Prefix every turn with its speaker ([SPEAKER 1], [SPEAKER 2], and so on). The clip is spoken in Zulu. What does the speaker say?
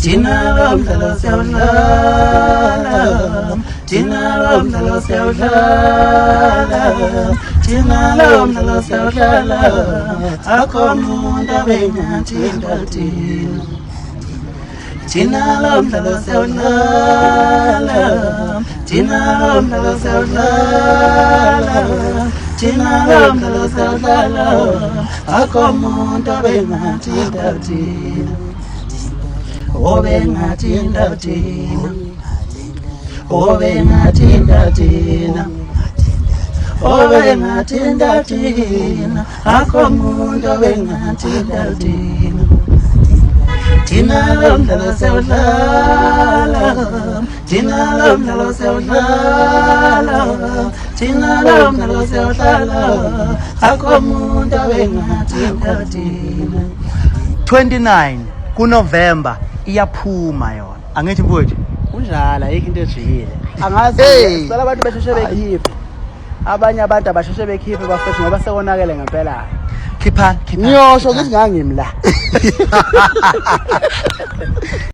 [SPEAKER 1] thina lo mdlalo siyawudlala, thina lo mdlalo siyawudlala, thina lo mdlalo siyawudlala, akho umuntu abengathinta thina. Thina lo mdlalo siyawudlala, thina lo mdlalo siyawudlala, thina lo mdlalo siyawudlala, akho umuntu abengathinta thina. Obengathinta thina, obengathinta thina, obengathinta thina, akho umuntu obengathinta thina. Thina lo mdlalo siyawudlala, thina lo mdlalo siyawudlala, thina lo mdlalo siyawudlala, akho umuntu obengathinta thina.
[SPEAKER 2] 29 kuNovember iyaphuma yona. Angithi mfowethu?
[SPEAKER 1] Kunjalo ayikho into ejikile. Angazi sicela abantu basheshe bekhiphe. Abanye abantu abasheshe bekhiphe bafethu ngoba sekonakele ngempela.
[SPEAKER 2] Khipha.
[SPEAKER 1] Ngiyosho ukuthi ngangimla.